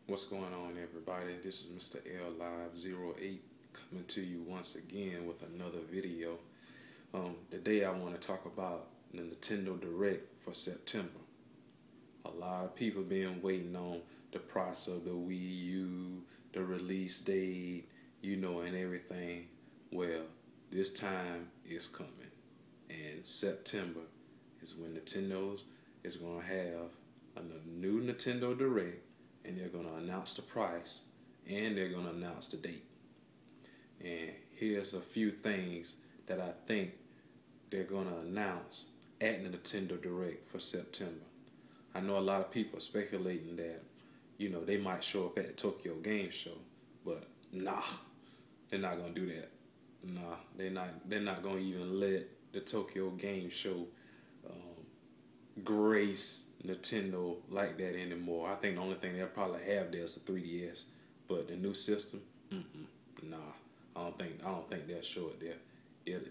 What's going on, everybody? This is Mr. L Live 08 coming to you once again with another video. Today I want to talk about the Nintendo Direct for September. A lot of people been waiting on the price of the Wii U, the release date, and everything. Well, this time is coming, and September is when Nintendo's is gonna have a new Nintendo Direct, and they're going to announce the price and they're going to announce the date. And here's a few things that I think they're going to announce at the Nintendo Direct for September. I know a lot of people are speculating that, they might show up at the Tokyo Game Show, but nah, they're not going to do that. Nah, they're not going to even let the Tokyo Game Show grace Nintendo like that anymore. I think the only thing they'll probably have there is a 3DS, but the new system, nah, I don't think they'll show it there.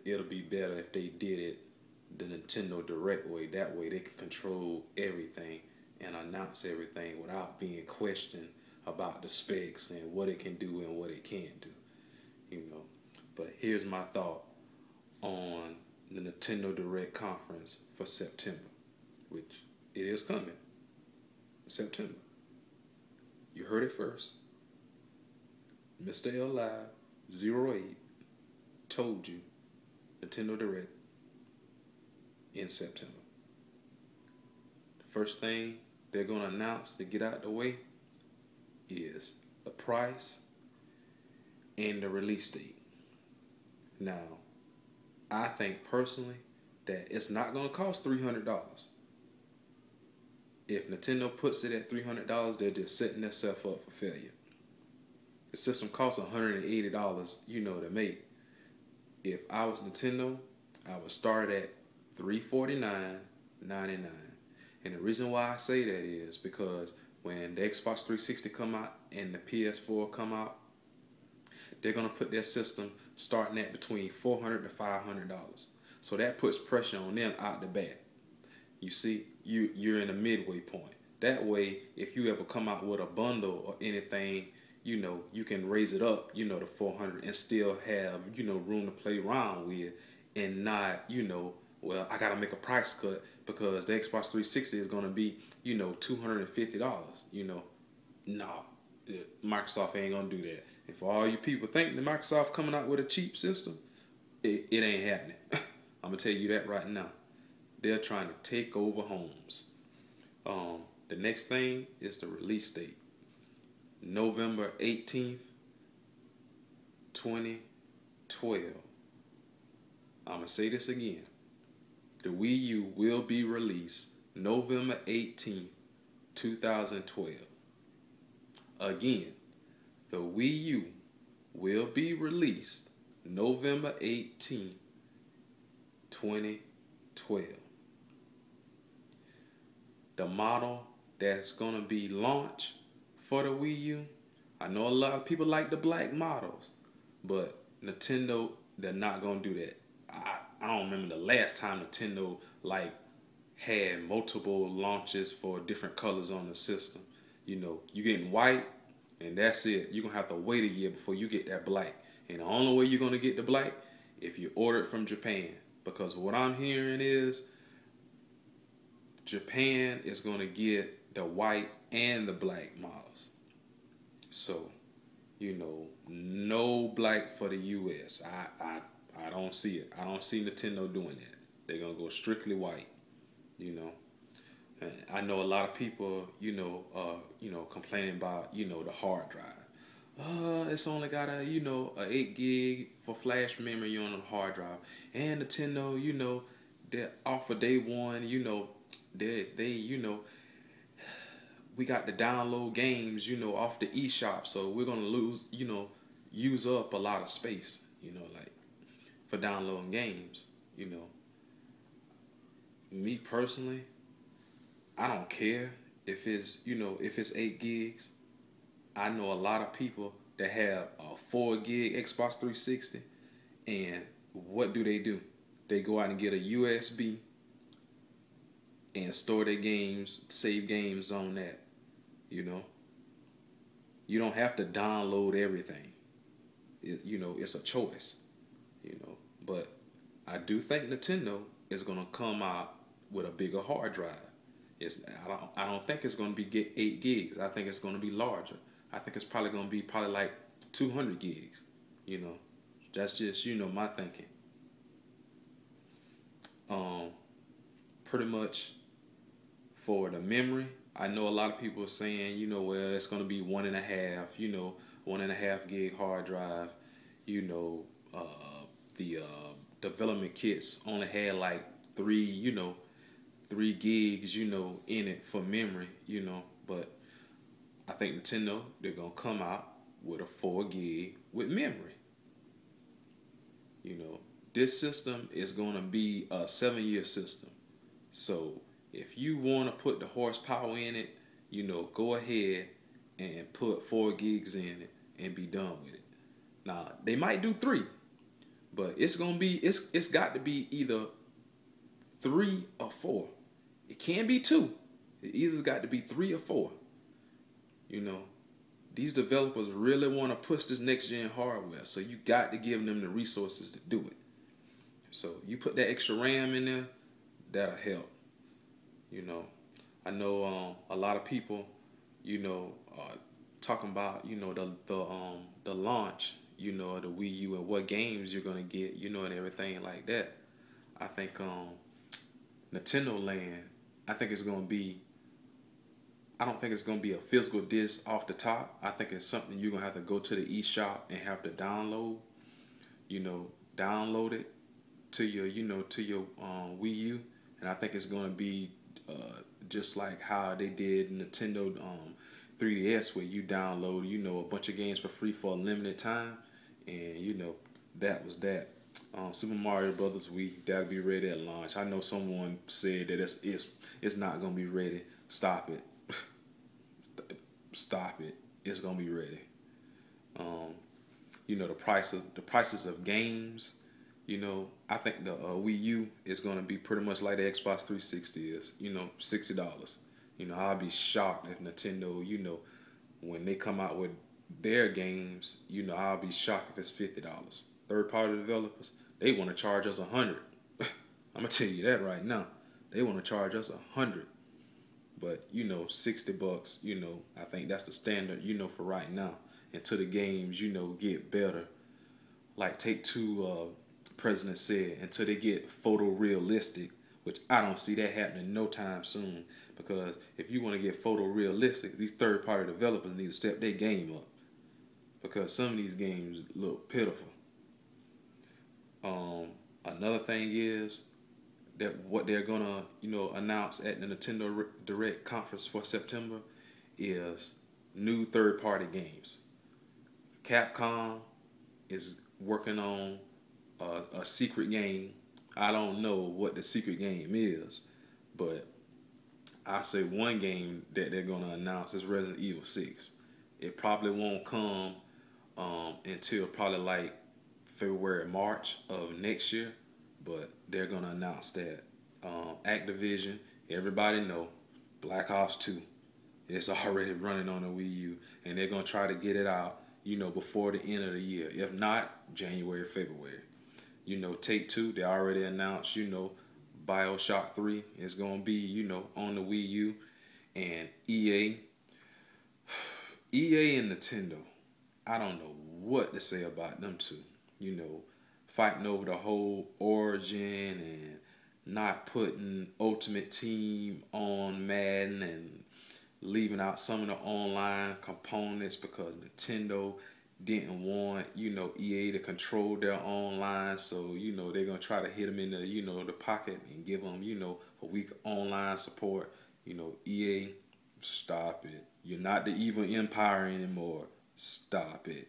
It'll be better if they did it the Nintendo Direct way. That way they can control everything and announce everything without being questioned about the specs and what it can do and what it can't do. But here's my thought on the Nintendo Direct conference for September, which it is coming. September. You heard it first. Mr. L Live 08 told you Nintendo Direct in September. The first thing they're going to announce to get out the way is the price and the release date. Now, I think personally that it's not going to cost $300. If Nintendo puts it at $300, they're just setting themselves up for failure. The system costs $180, to make. If I was Nintendo, I would start at $349.99. And the reason why I say that is because when the Xbox 360 come out and the PS4 come out, they're going to put their system starting at between $400 to $500. So that puts pressure on them out the bat. You see, you're in a midway point. That way, if you ever come out with a bundle or anything, you can raise it up, to 400 and still have, room to play around with and not, well, I got to make a price cut because the Xbox 360 is going to be, $250, Nah, Microsoft ain't going to do that. And for all you people think that Microsoft coming out with a cheap system, it ain't happening. I'm going to tell you that right now. They're trying to take over homes. The next thing is the release date. November 18th, 2012. I'm going to say this again. The Wii U will be released November 18th, 2012. Again, the Wii U will be released November 18th, 2012. The model that's going to be launched for the Wii U, I know a lot of people like the black models, but Nintendo, they're not going to do that. I don't remember the last time Nintendo had multiple launches for different colors on the system. You're getting white and that's it. You're going to have to wait a year before you get that black. And the only way you're going to get the black if you order it from Japan. Because what I'm hearing is Japan is going to get the white and the black models. So, no black for the US. I don't see it. I don't see Nintendo doing that. They're going to go strictly white, And I know a lot of people, complaining about, the hard drive. It's only got a 8 gig for flash memory on the hard drive. And Nintendo, they offer day one, we got to download games, off the eShop, so we're gonna use up a lot of space, for downloading games, Me personally, I don't care if it's 8 gigs. I know a lot of people that have a 4 gig Xbox 360, and what do? They go out and get a USB and store their games, save games on that, You don't have to download everything. It's a choice. But I do think Nintendo is gonna come out with a bigger hard drive. I don't think it's gonna be 8 gigs. I think it's gonna be larger. I think it's probably gonna be like 200 gigs. You know, that's just my thinking. Pretty much for the memory, I know a lot of people are saying, well, it's gonna be 1.5, 1.5 gig hard drive. You know, the development kits only had like 3 gigs, in it for memory. But I think Nintendo, they're gonna come out with a 4 gig with memory. This system is gonna be a 7-year system. So if you want to put the horsepower in it, go ahead and put 4 gigs in it and be done with it. Now they might do 3, but it's got to be either 3 or 4. It can't be 2. It either got to be 3 or 4. These developers really want to push this next gen hardware, so you got to give them the resources to do it. So you put that extra RAM in there, that'll help. I know a lot of people, talking about the launch, the Wii U and what games you're gonna get, and everything like that. I think Nintendo Land, I think it's gonna be. I don't think it's gonna be a physical disc off the top. I think it's something you're gonna have to go to the eShop and have to download. Download it to your Wii U, and I think it's gonna be just like how they did Nintendo 3DS, where you download a bunch of games for free for a limited time, and that was that. Super Mario Brothers Wii, that'll be ready at launch. I know someone said that it's not gonna be ready. Stop it. Stop it. It's gonna be ready. The prices of games. I think the Wii U is gonna be pretty much like the Xbox 360 is. $60. I'll be shocked if Nintendo, when they come out with their games, I'll be shocked if it's $50. Third party developers, they want to charge us $100. I'm gonna tell you that right now. They want to charge us $100. But $60, I think that's the standard, for right now. Until the games, get better. Like Take-Two president said, until they get photorealistic, which I don't see that happening no time soon. Because if you want to get photorealistic, these third-party developers need to step their game up. Because some of these games look pitiful. Another thing is that what they're gonna, announce at the Nintendo Direct conference for September is new third-party games. Capcom is working on a secret game. I don't know what the secret game is, but I say one game that they're gonna announce is Resident Evil 6. It probably won't come until probably like February, March of next year, but they're gonna announce that. Activision, everybody know, Black Ops 2, it's already running on the Wii U, and they're gonna try to get it out, before the end of the year. If not, January, February. Take-Two, they already announced, BioShock 3 is gonna be, on the Wii U, and EA and Nintendo. I don't know what to say about them two. Fighting over the whole Origin and not putting Ultimate Team on Madden and leaving out some of the online components because Nintendo didn't want, EA to control their online. So, they're going to try to hit them in the, the pocket and give them, a weak online support. EA, stop it. You're not the evil empire anymore. Stop it.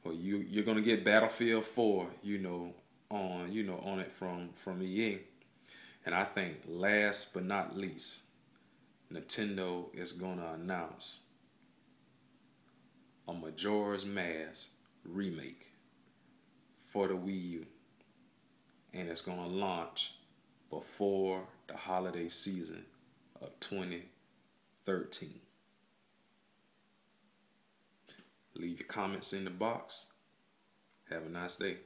Or you're gonna get Battlefield 4, on it from EA. And I think last but not least, Nintendo is gonna announce a Majora's Mask remake for the Wii U. And it's gonna launch before the holiday season of 2013. Leave your comments in the box. Have a nice day.